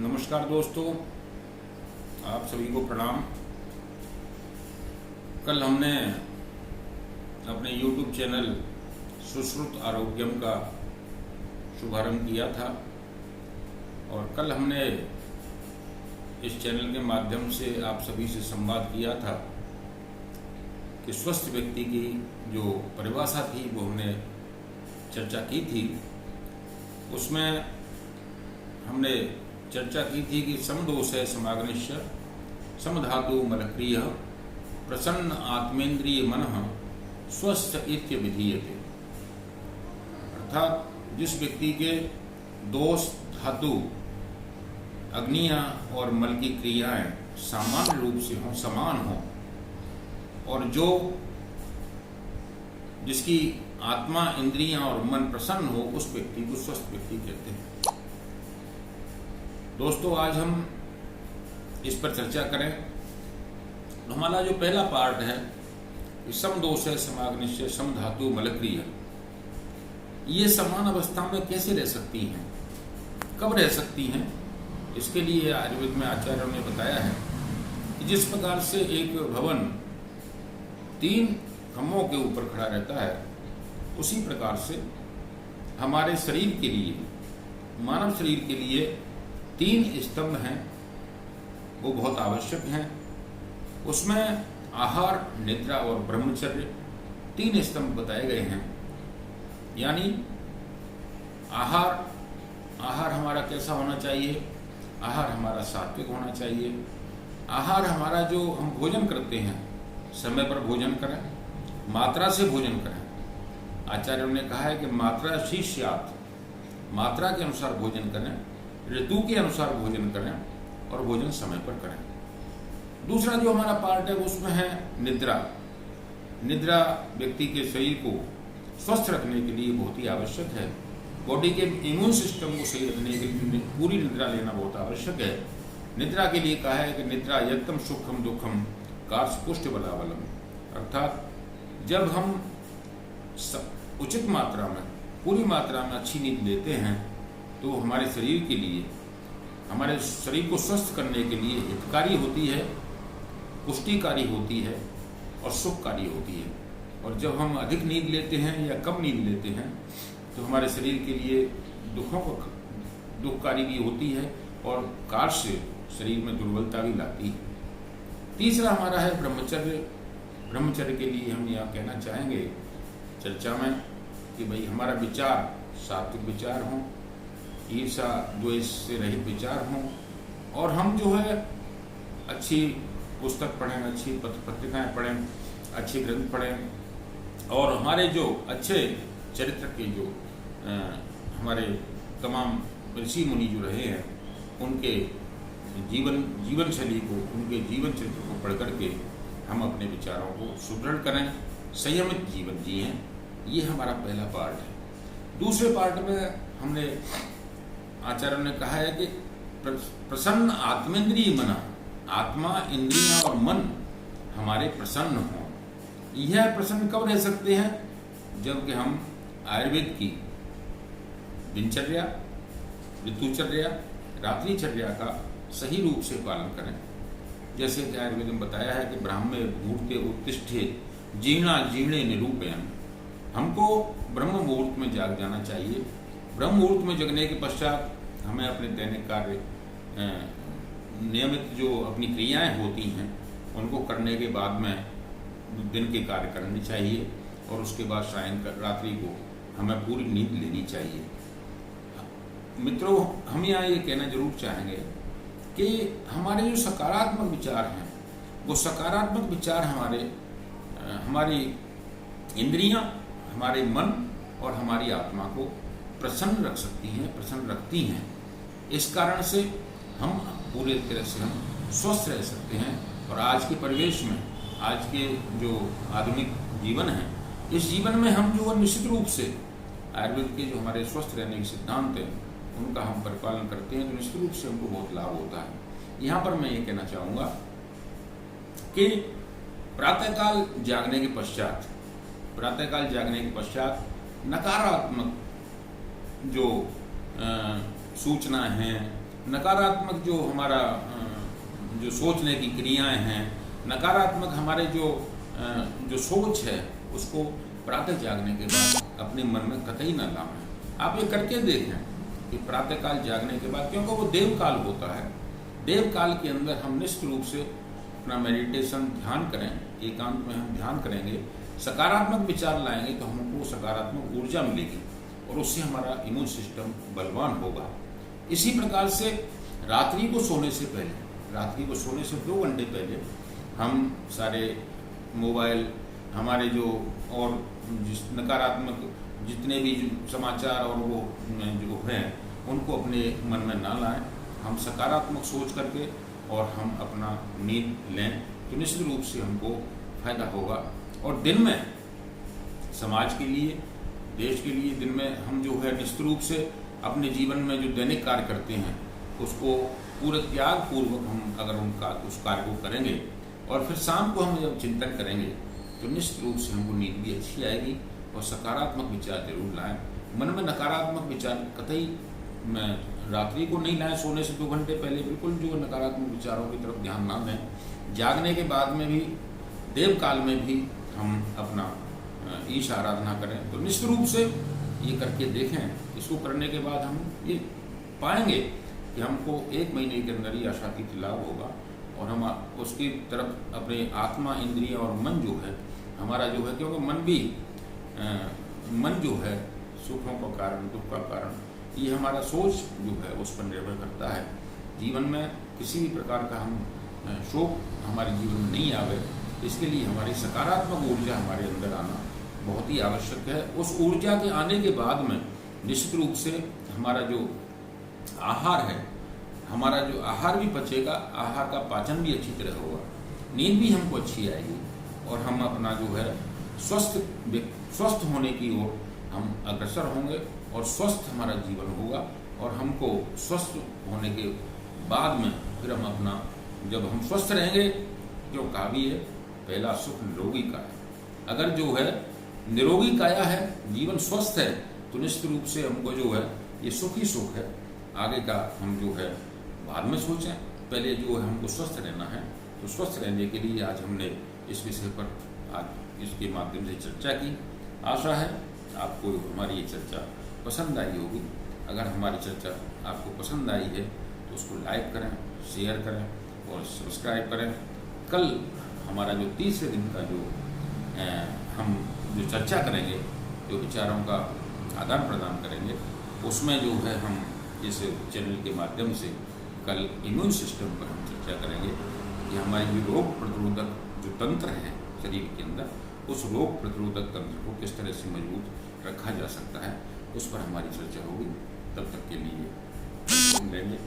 नमस्कार दोस्तों, आप सभी को प्रणाम। कल हमने अपने YouTube चैनल सुश्रुत आरोग्यम का शुभारंभ किया था और कल हमने इस चैनल के माध्यम से आप सभी से संवाद किया था कि स्वस्थ व्यक्ति की जो परिभाषा थी वो हमने चर्चा की थी। उसमें हमने चर्चा की थी कि समदोषे समाग्निश्य समधातु मलक्रिय प्रसन्न आत्मेन्द्रिय मनः स्वस्थ इत्य विधीयते। अर्थात जिस व्यक्ति के दोष धातु अग्नियां और मल की क्रियाएं सामान्य रूप से हों, समान हों, और जिसकी आत्मा, इंद्रियां और मन प्रसन्न हो, उस व्यक्ति को स्वस्थ व्यक्ति कहते हैं। दोस्तों, आज हम इस पर चर्चा करें तो हमारा जो पहला पार्ट है समदोष है समाग्निश्य समधातु मलक्रिय, ये समान अवस्था में कैसे रह सकती हैं, कब रह सकती हैं। इसके लिए आयुर्वेद में आचार्यों ने बताया है कि जिस प्रकार से एक भवन 3 खम्भों के ऊपर खड़ा रहता है, उसी प्रकार से हमारे शरीर के लिए, मानव शरीर के लिए 3 स्तंभ हैं, वो बहुत आवश्यक हैं। उसमें आहार, निद्रा और ब्रह्मचर्य 3 स्तंभ बताए गए हैं। यानी आहार हमारा कैसा होना चाहिए? आहार हमारा सात्विक होना चाहिए। आहार हमारा जो हम भोजन करते हैं, समय पर भोजन करें, मात्रा से भोजन करें। आचार्यों ने कहा है कि मात्रा शीर्ष्यात्, मात्रा के अनुसार भोजन करें, ऋतु के अनुसार भोजन करें और भोजन समय पर करें। दूसरा जो हमारा पार्ट है उसमें है निद्रा। निद्रा व्यक्ति के शरीर को स्वस्थ रखने के लिए बहुत ही आवश्यक है। बॉडी के इम्यून सिस्टम को सही रखने के लिए पूरी निद्रा लेना बहुत आवश्यक है। निद्रा के लिए कहा है कि निद्रा यत्तम सुखम दुखम कार्स पुष्ट बलाबलम। अर्थात जब हम उचित मात्रा में, पूरी मात्रा में अच्छी नींद लेते हैं तो हमारे शरीर के लिए, हमारे शरीर को स्वस्थ करने के लिए हितकारी होती है, पुष्टिकारी होती है और सुखकारी होती है। और जब हम अधिक नींद लेते हैं या कम नींद लेते हैं तो हमारे शरीर के लिए दुखकारी भी होती है और कार्य से शरीर में दुर्बलता भी लाती है। तीसरा हमारा है ब्रह्मचर्य। ब्रह्मचर्य के लिए हम यहाँ कहना चाहेंगे चर्चा में कि भाई हमारा विचार सात्विक विचार हों, ईर्षा द्वेष से रहित विचार हों, और हम जो है अच्छी पुस्तक पढ़ें, अच्छी पत्रिकाएं पढ़ें, अच्छे ग्रंथ पढ़ें, और हमारे जो अच्छे चरित्र के जो हमारे तमाम ऋषि मुनि जो रहे हैं, उनके जीवन शैली को, उनके जीवन चरित्र को पढ़ करके हम अपने विचारों को सुदृढ़ करें, संयमित जीवन जिएं। ये हमारा पहला पार्ट है। दूसरे पार्ट में हमने, आचार्यों ने कहा है कि प्रसन्न आत्मेन्द्रिय मन, आत्मा, इंद्रियां और मन हमारे प्रसन्न हों। यह प्रसन्न कब रह सकते हैं? जबकि हम आयुर्वेद की दिनचर्या, ऋतुचर्या, रात्रिचर्या का सही रूप से पालन करें। जैसे कि आयुर्वेद में बताया है कि ब्राह्मे मुहूर्ते उत्तिष्ठे जीर्णा जीर्णे निरूपयन्। हमको ब्रह्म मुहूर्त में जाग जाना चाहिए। ब्रह्म मुहूर्त में जगने के पश्चात हमें अपने दैनिक कार्य, नियमित जो अपनी क्रियाएं होती हैं, उनको करने के बाद में दिन के कार्य करने चाहिए, और उसके बाद रात्रि को हमें पूरी नींद लेनी चाहिए। मित्रों, हम यहाँ ये कहना जरूर चाहेंगे कि हमारे जो सकारात्मक विचार हैं, वो सकारात्मक विचार हमारी इंद्रियां, हमारे मन और हमारी आत्मा को प्रसन्न रख सकती हैं, प्रसन्न रखती हैं। इस कारण से हम पूरे तरह से हम स्वस्थ रह सकते हैं। और आज के परिवेश में, आज के जो आधुनिक जीवन है, इस जीवन में हम जो निश्चित रूप से आयुर्वेद के जो हमारे स्वस्थ रहने के सिद्धांत हैं, उनका हम परिपालन करते हैं तो निश्चित रूप से हमको बहुत लाभ होता है। यहाँ पर मैं ये कहना चाहूँगा कि प्रातःकाल जागने के पश्चात नकारात्मक जो सूचना है, नकारात्मक जो हमारा जो सोचने की क्रियाएं हैं, नकारात्मक हमारे जो सोच है, उसको प्रातः जागने के बाद अपने मन में कतई न लाएं। आप ये करके देखें कि प्रातःकाल जागने के बाद, क्योंकि वो देवकाल होता है, देवकाल के अंदर हम निश्चित रूप से अपना मेडिटेशन ध्यान करें, एकांत में हम ध्यान करेंगे, सकारात्मक विचार लाएंगे तो हमको सकारात्मक ऊर्जा मिलेगी और उससे हमारा इम्यून सिस्टम बलवान होगा। इसी प्रकार से रात्रि को सोने से पहले, रात्रि को सोने से 2 घंटे पहले हम सारे मोबाइल, हमारे जो और नकारात्मक जितने भी समाचार और वो जो हैं उनको अपने मन में ना लाएं। हम सकारात्मक सोच करके और हम अपना नींद लें तो निश्चित रूप से हमको फायदा होगा। और दिन में समाज के लिए, देश के लिए दिन में हम जो है निश्चित रूप से अपने जीवन में जो दैनिक कार्य करते हैं उसको पूरे त्याग पूर्वक हम अगर उस कार्य को करेंगे और फिर शाम को हम जब चिंतन करेंगे तो निश्चित रूप से हमको नींद भी अच्छी आएगी और सकारात्मक विचार जरूर लाएं। मन में नकारात्मक विचार कतई रात्रि को नहीं लाएं, सोने से 2 घंटे पहले बिल्कुल जो नकारात्मक विचारों की तरफ ध्यान ना दें। जागने के बाद में भी, देवकाल में भी हम अपना ईश आराधना करें तो निश्चित रूप से ये करके देखें। इसको करने के बाद हम ये पाएंगे कि हमको 1 महीने के अंदर ही आशातीत लाभ होगा और हम उसकी तरफ अपने आत्मा, इंद्रिय और मन जो है हमारा जो है, क्योंकि मन जो है सुखों का कारण, दुख का कारण, ये हमारा सोच जो है उस पर निर्भर करता है। जीवन में किसी भी प्रकार का हम शोक हमारे जीवन में नहीं आवे, इसके लिए हमारी सकारात्मक ऊर्जा हमारे अंदर आना बहुत ही आवश्यक है। उस ऊर्जा के आने के बाद में निश्चित रूप से हमारा जो आहार है, हमारा जो आहार भी पचेगा, आहार का पाचन भी अच्छी तरह होगा, नींद भी हमको अच्छी आएगी और हम अपना जो है स्वस्थ होने की ओर हम अग्रसर होंगे और स्वस्थ हमारा जीवन होगा। और हमको स्वस्थ होने के बाद में फिर हम अपना, जब हम स्वस्थ रहेंगे, जो कहा भी है, पहला सुख निरोगी का है। अगर जो है निरोगी काया है, जीवन स्वस्थ है, तो निश्चित रूप से हमको जो है ये सुख ही सुख है। आगे का हम जो है बाद में सोचें, पहले जो है हमको स्वस्थ रहना है। तो स्वस्थ रहने के लिए आज हमने इस विषय पर आज इसके माध्यम से चर्चा की। आशा है आपको हमारी ये चर्चा पसंद आई होगी। अगर हमारी चर्चा आपको पसंद आई है तो उसको लाइक करें, शेयर करें और सब्सक्राइब करें। कल हमारा जो तीसरे दिन का जो हम जो चर्चा करेंगे, जो विचारों का आदान प्रदान करेंगे, उसमें जो है हम इस चैनल के माध्यम से कल इम्यून सिस्टम पर हम चर्चा करेंगे कि हमारी जो रोग प्रतिरोधक जो तंत्र है शरीर के अंदर, उस रोग प्रतिरोधक तंत्र को किस तरह से मजबूत रखा जा सकता है, उस पर हमारी चर्चा होगी। तब तक के लिए लेंगे।